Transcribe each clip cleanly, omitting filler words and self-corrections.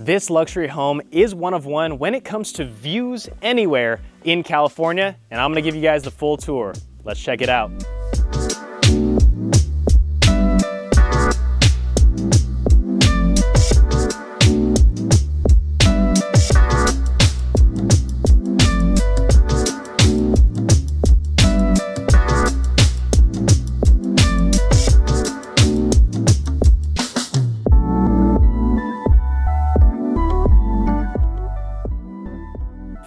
This luxury home is one of one when it comes to views anywhere in California, and I'm gonna give you guys the full tour. Let's check it out.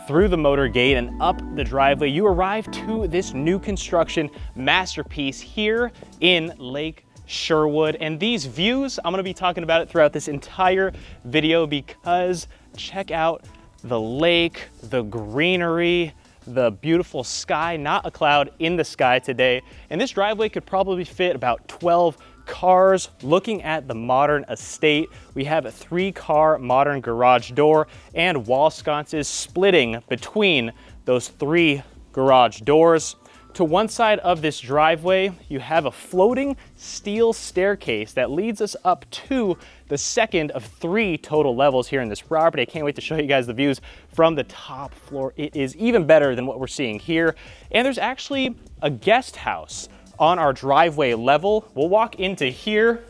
Through the motor gate and up the driveway, you arrive to this new construction masterpiece here in Lake Sherwood. And these views, I'm gonna be talking about it throughout this entire video because check out the lake, the greenery, the beautiful sky, not a cloud in the sky today. And this driveway could probably fit about 12 cars. Looking at the modern estate, we have a 3-car modern garage door and wall sconces splitting between those 3 garage doors. To one side of this driveway, you have a floating steel staircase that leads us up to the second of 3 total levels here in this property. I can't wait to show you guys the views from the top floor. It is even better than what we're seeing here. And there's actually a guest house on our driveway level. We'll walk into here.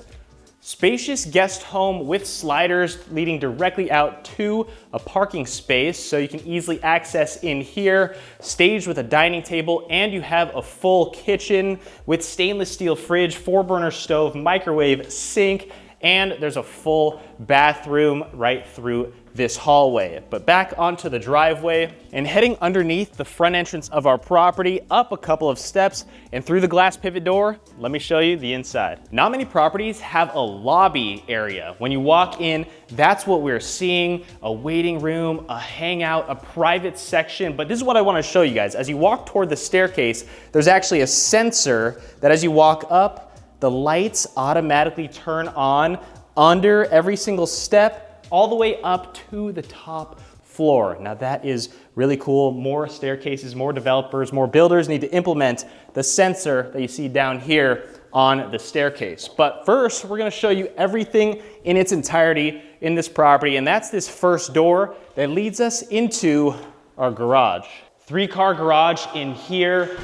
Spacious guest home with sliders leading directly out to a parking space so you can easily access in here. Staged with a dining table, and you have a full kitchen with stainless steel fridge, 4-burner stove, microwave, sink, and there's a full bathroom right through this hallway. But back onto the driveway and heading underneath the front entrance of our property, up a couple of steps and through the glass pivot door, let me show you the inside. Not many properties have a lobby area. When you walk in, that's what we're seeing: a waiting room, a hangout, a private section. But this is what I want to show you guys. As you walk toward the staircase, there's actually a sensor that as you walk up, the lights automatically turn on under every single step, all the way up to the top floor. Now that is really cool. More staircases, more developers, more builders need to implement the sensor that you see down here on the staircase. But first, we're gonna show you everything in its entirety in this property, and that's this first door that leads us into our garage. 3-car garage in here.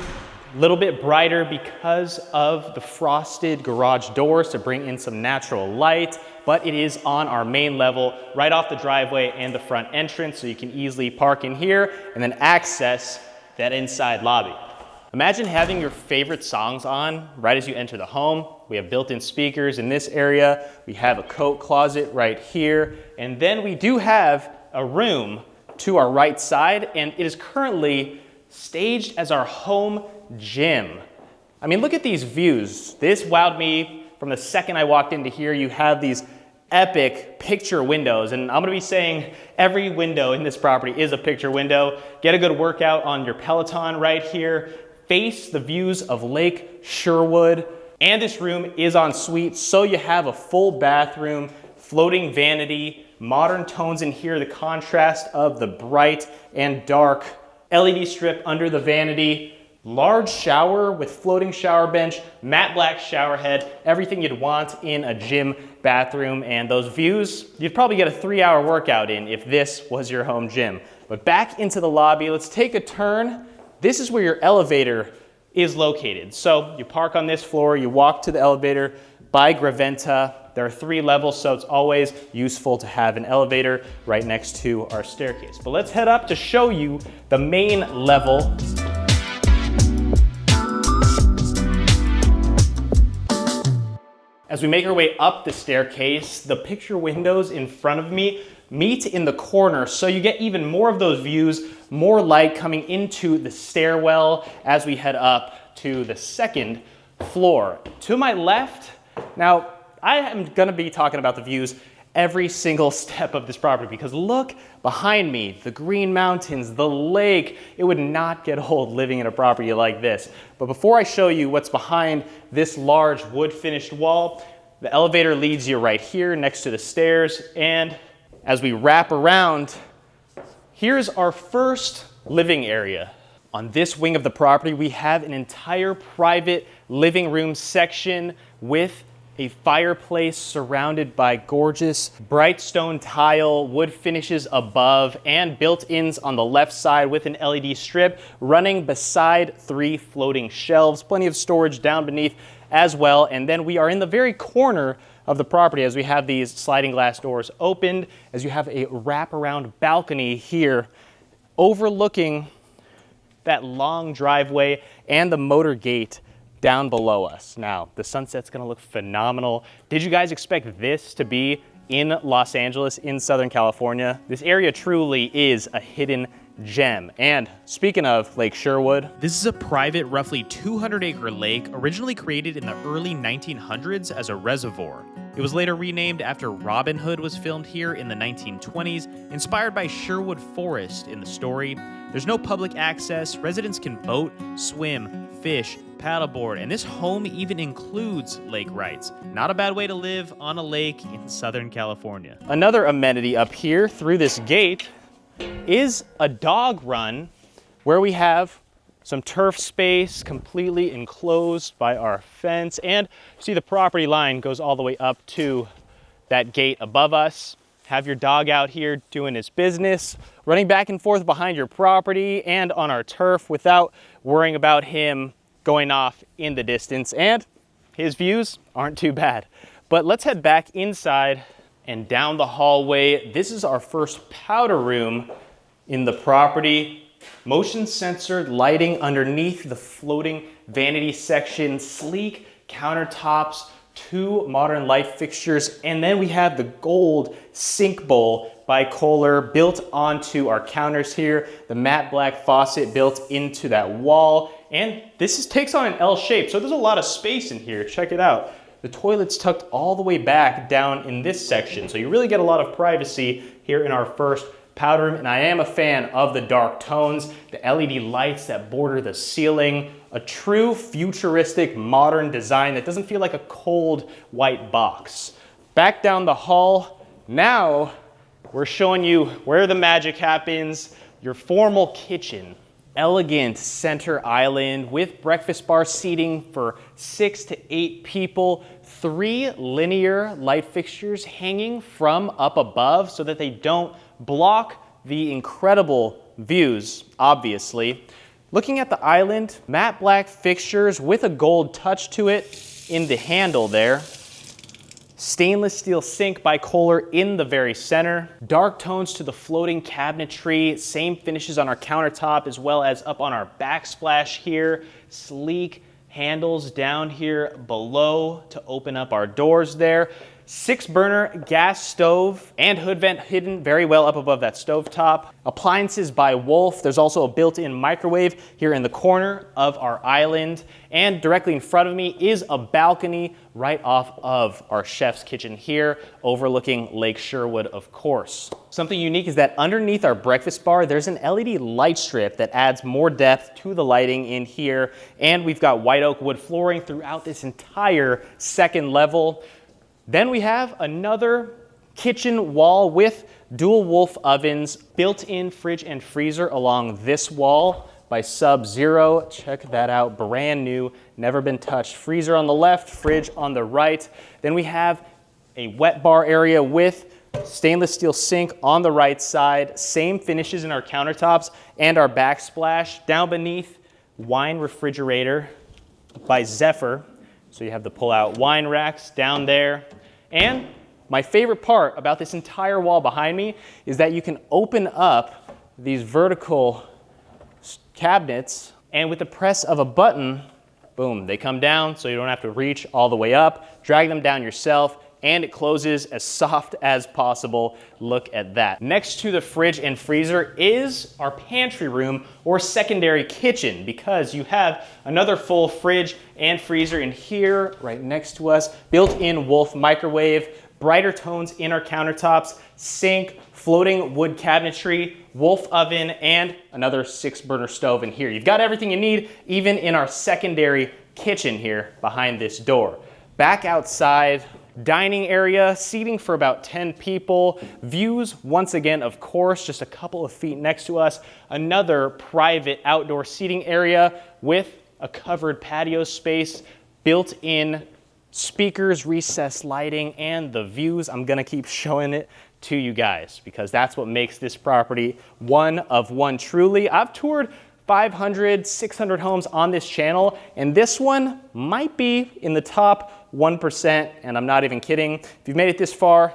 A little bit brighter because of the frosted garage doors to bring in some natural light, but it is on our main level, right off the driveway and the front entrance, so you can easily park in here and then access that inside lobby. Imagine having your favorite songs on right as you enter the home. We have built-in speakers in this area. We have a coat closet right here, and then we do have a room to our right side, and it is currently staged as our home gym. I mean, look at these views. This wowed me from the second I walked into here. You have these epic picture windows, and I'm gonna be saying every window in this property is a picture window. Get a good workout on your Peloton right here. Face the views of Lake Sherwood. And this room is en suite, so you have a full bathroom, floating vanity, modern tones in here, the contrast of the bright and dark LED strip under the vanity, large shower with floating shower bench, matte black shower head, everything you'd want in a gym bathroom. And those views, you'd probably get a 3-hour workout in if this was your home gym. But back into the lobby, let's take a turn. This is where your elevator is located. So you park on this floor, you walk to the elevator by Graventa. There are 3 levels, so it's always useful to have an elevator right next to our staircase. But let's head up to show you the main level. As we make our way up the staircase, the picture windows in front of me meet in the corner, so you get even more of those views, more light coming into the stairwell as we head up to the second floor. To my left, now I am gonna be talking about the views every single step of this property because look behind me, the green mountains, the lake. It would not get old living in a property like this. But before I show you what's behind this large wood finished wall, the elevator leads you right here next to the stairs. And as we wrap around, here's our first living area. On this wing of the property, we have an entire private living room section with a fireplace surrounded by gorgeous bright stone tile, wood finishes above, and built-ins on the left side with an LED strip running beside 3 floating shelves. Plenty of storage down beneath as well. And then we are in the very corner of the property as we have these sliding glass doors opened, as you have a wraparound balcony here overlooking that long driveway and the motor gate down below us. Now, the sunset's gonna look phenomenal. Did you guys expect this to be in Los Angeles, in Southern California? This area truly is a hidden gem. And speaking of Lake Sherwood, this is a private, roughly 200-acre lake originally created in the early 1900s as a reservoir. It was later renamed after Robin Hood was filmed here in the 1920s, inspired by Sherwood Forest in the story. There's no public access. Residents can boat, swim, fish, paddleboard, and this home even includes lake rights. Not a bad way to live on a lake in Southern California. Another amenity up here through this gate is a dog run where we have some turf space completely enclosed by our fence, and see the property line goes all the way up to that gate above us. Have your dog out here doing his business, running back and forth behind your property and on our turf without worrying about him going off in the distance, and his views aren't too bad. But let's head back inside and down the hallway. This is our first powder room in the property. Motion censored lighting underneath the floating vanity section, sleek countertops, 2 modern light fixtures, and then we have the gold sink bowl by Kohler built onto our counters here, the matte black faucet built into that wall, and this takes on an L shape, so there's a lot of space in here. Check it out. The toilet's tucked all the way back down in this section, so you really get a lot of privacy here in our first powder room, and I am a fan of the dark tones, the LED lights that border the ceiling, a true futuristic modern design that doesn't feel like a cold white box. Back down the hall, now we're showing you where the magic happens, your formal kitchen. Elegant center island with breakfast bar seating for 6 to 8 people, 3 linear light fixtures hanging from up above so that they don't block the incredible views, obviously. Looking at the island, matte black fixtures with a gold touch to it in the handle there. Stainless steel sink by Kohler in the very center. Dark tones to the floating cabinetry. Same finishes on our countertop as well as up on our backsplash here. Sleek handles down here below to open up our doors there. 6-burner gas stove and hood vent hidden very well up above that stovetop. Appliances by Wolf. There's also a built-in microwave here in the corner of our island. And directly in front of me is a balcony right off of our chef's kitchen here, overlooking Lake Sherwood, of course. Something unique is that underneath our breakfast bar, there's an LED light strip that adds more depth to the lighting in here. And we've got white oak wood flooring throughout this entire second level. Then we have another kitchen wall with dual Wolf ovens, built-in fridge and freezer along this wall by Sub-Zero. Check that out, brand new, never been touched. Freezer on the left, fridge on the right. Then we have a wet bar area with stainless steel sink on the right side, same finishes in our countertops and our backsplash. Down beneath, wine refrigerator by Zephyr. So you have the pull-out wine racks down there. And my favorite part about this entire wall behind me is that you can open up these vertical cabinets, and with the press of a button, boom, they come down so you don't have to reach all the way up, drag them down yourself, and it closes as soft as possible. Look at that. Next to the fridge and freezer is our pantry room or secondary kitchen, because you have another full fridge and freezer in here right next to us, built-in Wolf microwave, brighter tones in our countertops, sink, floating wood cabinetry, Wolf oven, and another 6-burner stove in here. You've got everything you need, even in our secondary kitchen here behind this door. Back outside, dining area, seating for about 10 people. Views, once again, of course, just a couple of feet next to us. Another private outdoor seating area with a covered patio space, built-in speakers, recessed lighting, and the views. I'm gonna keep showing it to you guys because that's what makes this property one of one truly. I've toured 500, 600 homes on this channel, and this one might be in the top 1%, and I'm not even kidding. If you've made it this far,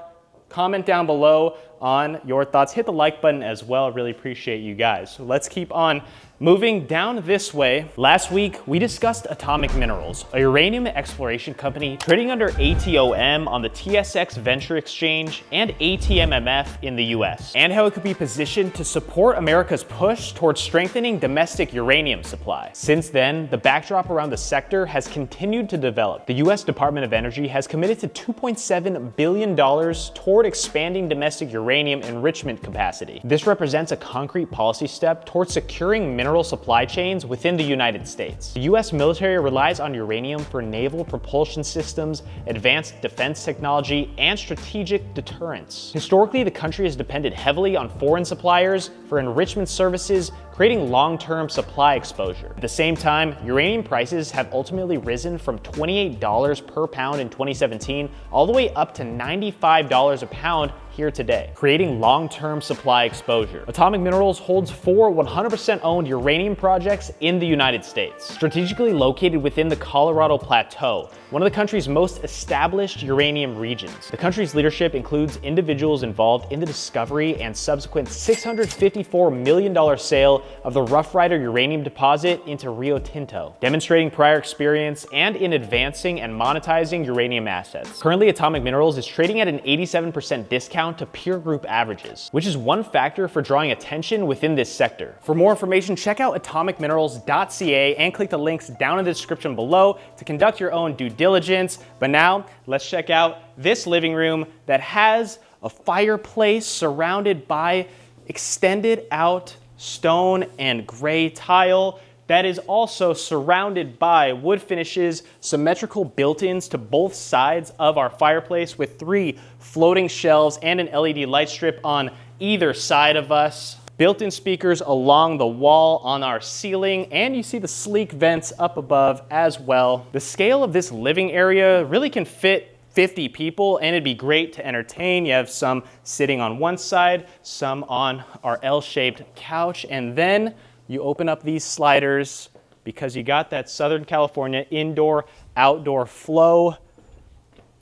comment down below on your thoughts. Hit the like button as well. I really appreciate you guys. So let's keep on moving down this way. Last week, we discussed Atomic Minerals, a uranium exploration company trading under ATOM on the TSX Venture Exchange and ATMMF in the US, and how it could be positioned to support America's push towards strengthening domestic uranium supply. Since then, the backdrop around the sector has continued to develop. The US Department of Energy has committed to $2.7 billion toward expanding domestic uranium enrichment capacity. This represents a concrete policy step towards securing mineral supply chains within the United States. The US military relies on uranium for naval propulsion systems, advanced defense technology, and strategic deterrence. Historically, the country has depended heavily on foreign suppliers for enrichment services, creating long-term supply exposure. At the same time, uranium prices have ultimately risen from $28 per pound in 2017 all the way up to $95 a pound here today, creating long-term supply exposure. Atomic Minerals holds 4 100% owned uranium projects in the United States, strategically located within the Colorado Plateau, one of the country's most established uranium regions. The country's leadership includes individuals involved in the discovery and subsequent $654 million sale of the Rough Rider uranium deposit into Rio Tinto, demonstrating prior experience and in advancing and monetizing uranium assets. Currently, Atomic Minerals is trading at an 87% discount to peer group averages, which is one factor for drawing attention within this sector. For more information, check out atomicminerals.ca and click the links down in the description below to conduct your own due diligence. But now, let's check out this living room that has a fireplace surrounded by extended out stone and gray tile that is also surrounded by wood finishes, symmetrical built-ins to both sides of our fireplace with 3 floating shelves and an LED light strip on either side of us. Built-in speakers along the wall on our ceiling, and you see the sleek vents up above as well. The scale of this living area really can fit 50 people, and it'd be great to entertain. You have some sitting on one side, some on our L-shaped couch, and then you open up these sliders because you got that Southern California indoor-outdoor flow,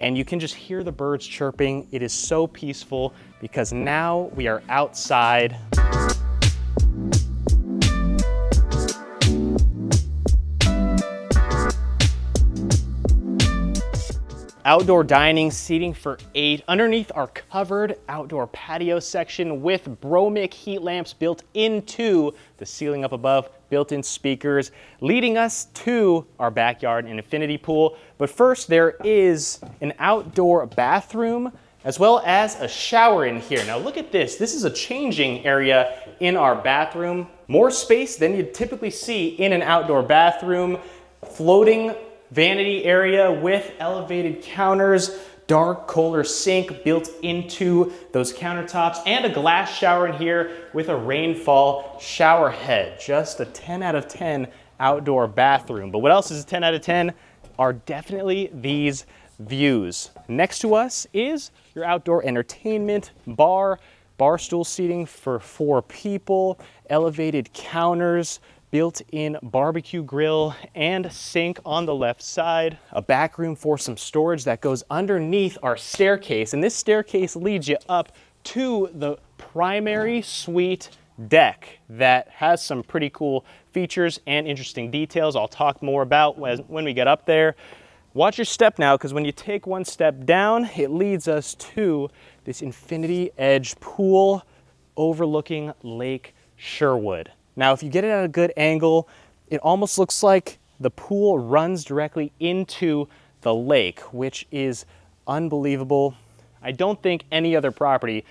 and you can just hear the birds chirping. It is so peaceful because now we are outside. Outdoor dining, seating for 8. Underneath our covered outdoor patio section with Bromic heat lamps built into the ceiling up above, built-in speakers, leading us to our backyard and infinity pool. But first, there is an outdoor bathroom as well as a shower in here. Now look at this. This is a changing area in our bathroom. More space than you'd typically see in an outdoor bathroom. Floating vanity area with elevated counters, dark Kohler sink built into those countertops, and a glass shower in here with a rainfall shower head. Just a 10 out of 10 outdoor bathroom. But what else is a 10 out of 10 are definitely these views. Next to us is your outdoor entertainment bar stool seating for 4 people, elevated counters, built-in barbecue grill and sink on the left side, a back room for some storage that goes underneath our staircase, and this staircase leads you up to the primary suite deck that has some pretty cool features and interesting details I'll talk more about when we get up there. Watch your step now, because when you take one step down, it leads us to this infinity edge pool overlooking Lake Sherwood. Now, if you get it at a good angle, it almost looks like the pool runs directly into the lake, which is unbelievable. I don't think any other property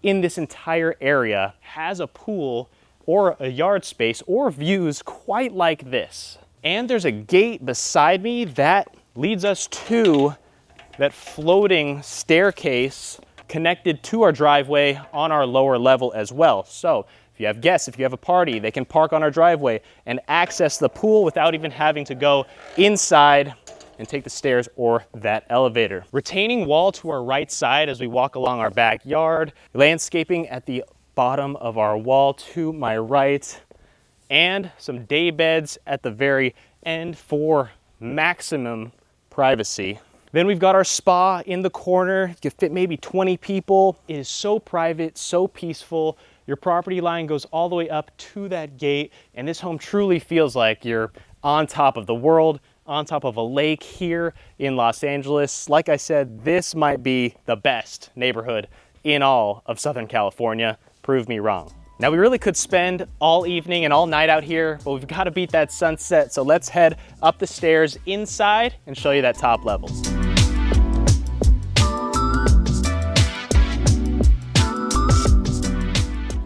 in this entire area has a pool or a yard space or views quite like this. And there's a gate beside me that leads us to that floating staircase connected to our driveway on our lower level as well. So if you have guests, if you have a party, they can park on our driveway and access the pool without even having to go inside and take the stairs or that elevator. Retaining wall to our right side as we walk along our backyard. Landscaping at the bottom of our wall to my right, and some day beds at the very end for maximum privacy. Then we've got our spa in the corner. You can fit maybe 20 people. It is so private, so peaceful. Your property line goes all the way up to that gate, and this home truly feels like you're on top of the world, on top of a lake here in Los Angeles. Like I said, this might be the best neighborhood in all of Southern California. Prove me wrong. Now, we really could spend all evening and all night out here, but we've got to beat that sunset. So let's head up the stairs inside and show you that top levels.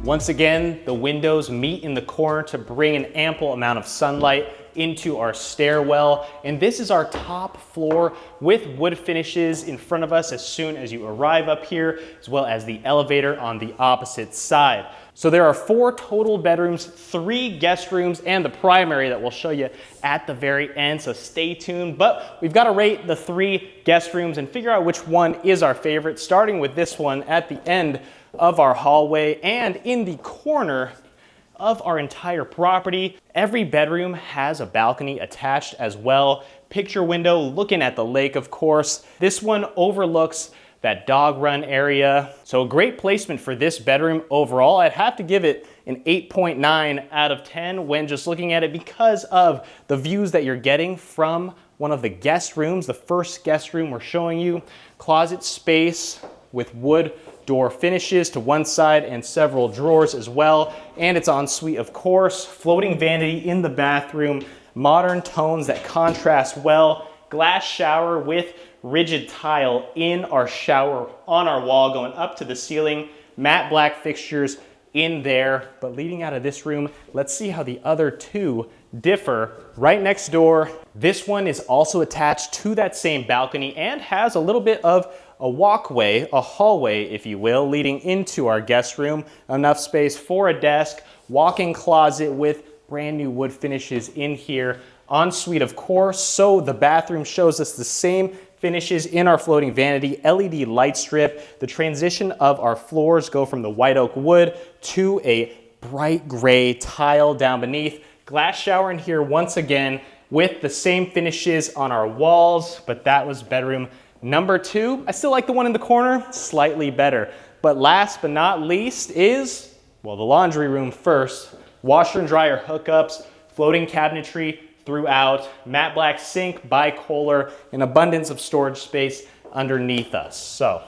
Once again, the windows meet in the corner to bring an ample amount of sunlight into our stairwell. And this is our top floor with wood finishes in front of us as soon as you arrive up here, as well as the elevator on the opposite side. So there are 4 total bedrooms, 3 guest rooms, and the primary that we'll show you at the very end, so stay tuned. But we've got to rate the 3 guest rooms and figure out which one is our favorite, starting with this one at the end of our hallway and in the corner of our entire property. Every bedroom has a balcony attached as well. Picture window looking at the lake, of course. This one overlooks that dog run area. So a great placement for this bedroom overall. I'd have to give it an 8.9 out of 10 when just looking at it because of the views that you're getting from one of the guest rooms. The first guest room we're showing you, closet space with wood door finishes to one side and several drawers as well. And it's en suite, of course. Floating vanity in the bathroom, modern tones that contrast well. Glass shower with rigid tile in our shower on our wall going up to the ceiling. Matte black fixtures in there. But leading out of this room, let's see how the other 2 differ. Right next door, this one is also attached to that same balcony and has a little bit of a walkway, a hallway, if you will, leading into our guest room. Enough space for a desk, walk-in closet with brand new wood finishes in here. Ensuite, of course, so the bathroom shows us the same finishes in our floating vanity, LED light strip. The transition of our floors go from the white oak wood to a bright gray tile down beneath. Glass shower in here once again with the same finishes on our walls, but that was bedroom number 2. I still like the one in the corner, slightly better. But last but not least is, well, the laundry room first. Washer and dryer hookups, floating cabinetry throughout, matte black sink, bipolar, an abundance of storage space underneath us. So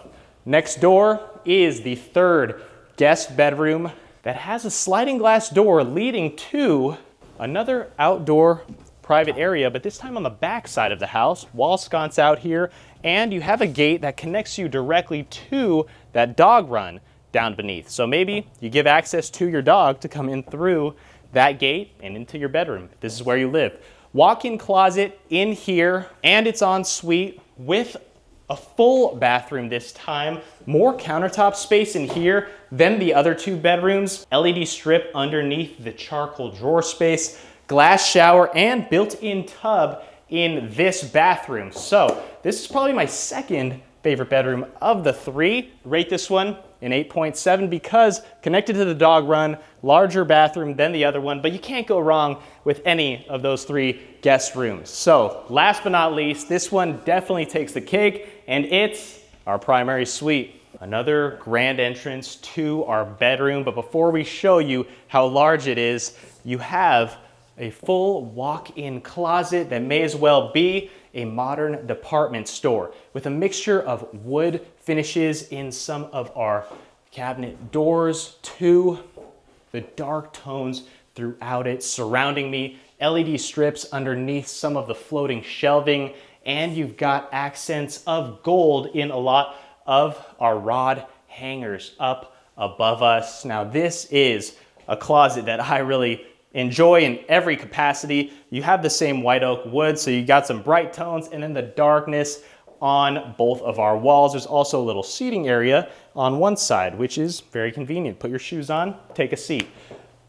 next door is the 3rd guest bedroom that has a sliding glass door leading to another outdoor private area, but this time on the back side of the house. Wall sconce out here, and you have a gate that connects you directly to that dog run down beneath. So maybe you give access to your dog to come in through that gate and into your bedroom, if this is where you live. Walk-in closet in here, and it's en suite with a full bathroom this time. More countertop space in here than the other 2 bedrooms. LED strip underneath the charcoal drawer space. Glass shower and built-in tub in this bathroom. So this is probably my 2nd favorite bedroom of the 3. Rate this one an 8.7 because connected to the dog run, larger bathroom than the other one, but you can't go wrong with any of those 3 guest rooms. So last but not least, this one definitely takes the cake, and it's our primary suite. Another grand entrance to our bedroom, but before we show you how large it is, you have a full walk-in closet that may as well be a modern department store with a mixture of wood finishes in some of our cabinet doors to the dark tones throughout it. Surrounding me, LED strips underneath some of the floating shelving, and you've got accents of gold in a lot of our rod hangers up above us. Now this is a closet that I really enjoy in every capacity. You have the same white oak wood, so you got some bright tones, and then the darkness on both of our walls. There's also a little seating area on one side, which is very convenient. Put your shoes on, take a seat.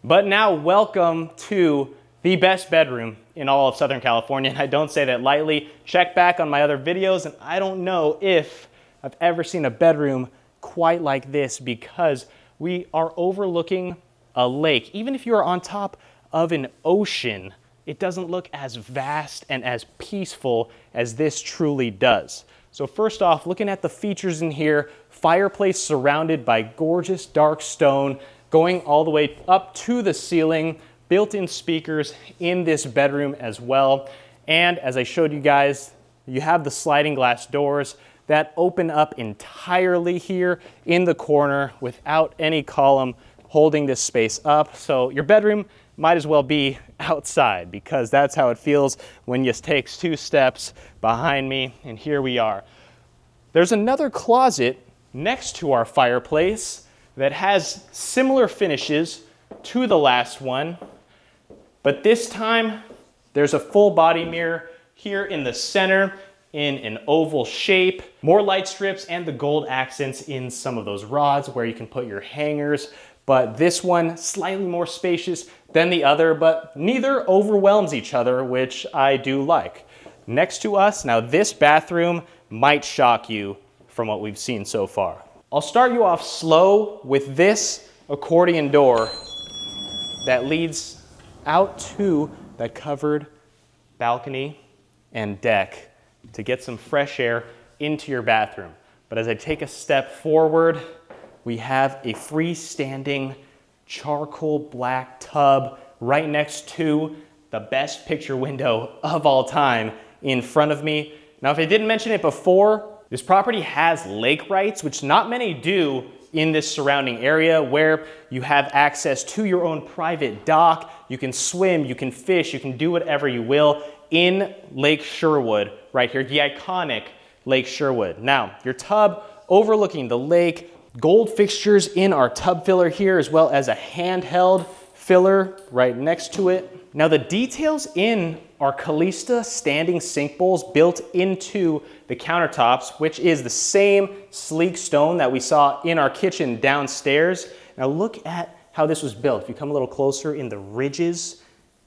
But now welcome to the best bedroom in all of Southern California, and I don't say that lightly. Check back on my other videos, and I don't know if I've ever seen a bedroom quite like this, because we are overlooking a lake. Even if you are on top of an ocean, it doesn't look as vast and as peaceful as this truly does. So first off, looking at the features in here, fireplace surrounded by gorgeous dark stone, going all the way up to the ceiling, built-in speakers in this bedroom as well. And as I showed you guys, you have the sliding glass doors that open up entirely here in the corner without any column holding this space up. So your bedroom might as well be outside, because that's how it feels when you take 2 steps behind me, and here we are. There's another closet next to our fireplace that has similar finishes to the last one, but this time there's a full body mirror here in the center in an oval shape, more light strips, and the gold accents in some of those rods where you can put your hangers. But this one slightly more spacious than the other, but neither overwhelms each other, which I do like. Next to us, now this bathroom might shock you from what we've seen so far. I'll start you off slow with this accordion door that leads out to that covered balcony and deck to get some fresh air into your bathroom. But as I take a step forward, we have a freestanding charcoal black tub right next to the best picture window of all time in front of me. Now, if I didn't mention it before, this property has lake rights, which not many do in this surrounding area, where you have access to your own private dock. You can swim, you can fish, you can do whatever you will in Lake Sherwood right here, the iconic Lake Sherwood. Now, your tub overlooking the lake, gold fixtures in our tub filler here, as well as a handheld filler right next to it. Now, the details in our Calista standing sink bowls built into the countertops, which is the same sleek stone that we saw in our kitchen downstairs. Now look at how this was built. If you come a little closer in the ridges,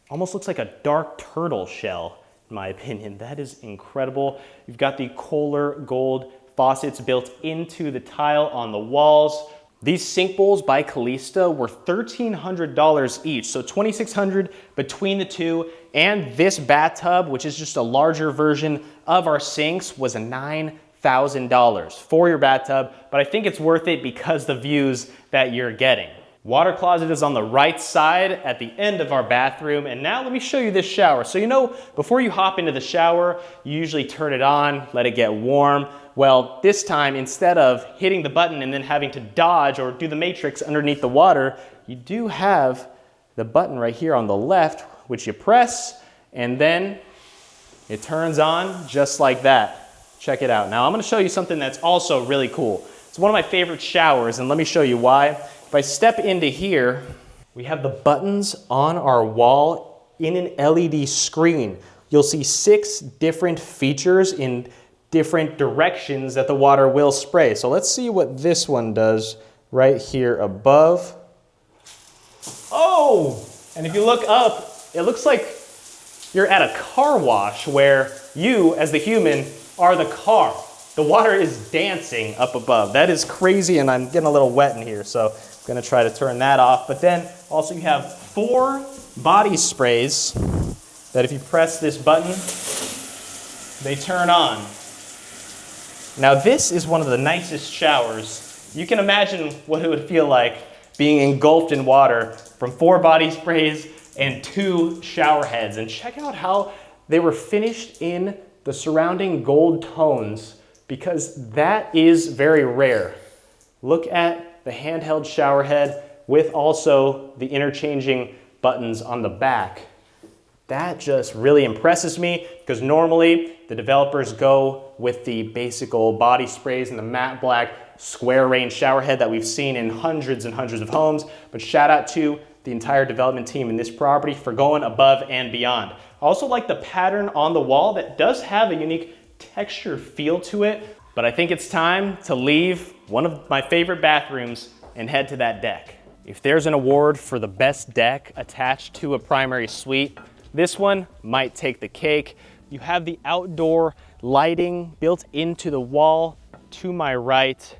almost looks like a dark turtle shell, in my opinion. That is incredible. You've got the Kohler gold faucets built into the tile on the walls. These sink bowls by Calista were $1,300 each, so $2,600 between the two. And this bathtub, which is just a larger version of our sinks, was a $9,000 for your bathtub, but I think it's worth it because the views that you're getting. Water closet is on the right side at the end of our bathroom. And now let me show you this shower. So you know, before you hop into the shower, you usually turn it on, let it get warm. Well, this time, instead of hitting the button and then having to dodge or do the matrix underneath the water, you do have the button right here on the left, which you press, and then it turns on just like that. Check it out. Now I'm gonna show you something that's also really cool. It's one of my favorite showers, and let me show you why. If I step into here, we have the buttons on our wall in an LED screen. You'll see 6 different features in different directions that the water will spray. So let's see what this one does right here above. Oh, and if you look up, it looks like you're at a car wash where you, as the human, are the car. The water is dancing up above. That is crazy, and I'm getting a little wet in here, so I'm gonna try to turn that off. But then also you have 4 body sprays that if you press this button, they turn on. Now this is one of the nicest showers. You can imagine what it would feel like being engulfed in water from 4 body sprays and 2 shower heads. And check out how they were finished in the surrounding gold tones, because that is very rare. Look at the handheld shower head with also the interchanging buttons on the back. That just really impresses me, because normally the developers go with the basic old body sprays and the matte black square range shower head that we've seen in hundreds and hundreds of homes. But shout out to the entire development team in this property for going above and beyond. I also like the pattern on the wall that does have a unique texture feel to it, but I think it's time to leave one of my favorite bathrooms and head to that deck. If there's an award for the best deck attached to a primary suite, This one might take the cake. You have the outdoor lighting built into the wall to my right.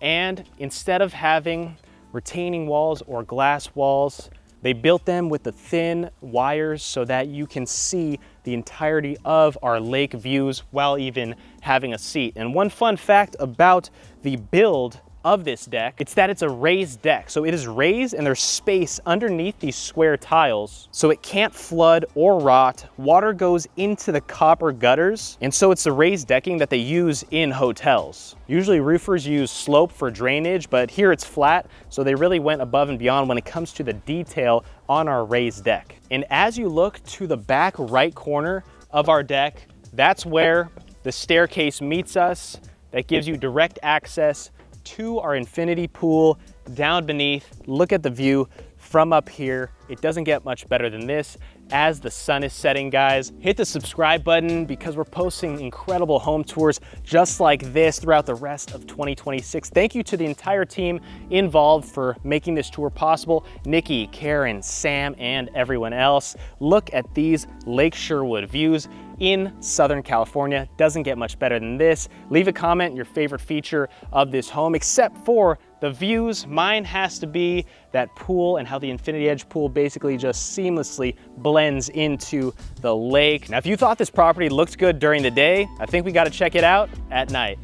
And instead of having retaining walls or glass walls, they built them with the thin wires so that you can see the entirety of our lake views while even having a seat. And one fun fact about the build of this deck, it's that it's a raised deck. So it is raised and there's space underneath these square tiles so it can't flood or rot. Water goes into the copper gutters. And so it's the raised decking that they use in hotels. Usually roofers use slope for drainage, but here it's flat. So they really went above and beyond when it comes to the detail on our raised deck. And as you look to the back right corner of our deck, that's where the staircase meets us. That gives you direct access to our infinity pool down beneath. Look at the view from up here. It doesn't get much better than this as the sun is setting, guys. Hit the subscribe button because we're posting incredible home tours just like this throughout the rest of 2026. Thank you to the entire team involved for making this tour possible. Nicki, Karen, Sam, and everyone else. Look at these Lake Sherwood views in Southern California. Doesn't get much better than this. Leave a comment, your favorite feature of this home, except for the views. Mine has to be that pool and how the Infinity Edge pool basically just seamlessly blends into the lake. Now, if you thought this property looked good during the day, I think we got to check it out at night.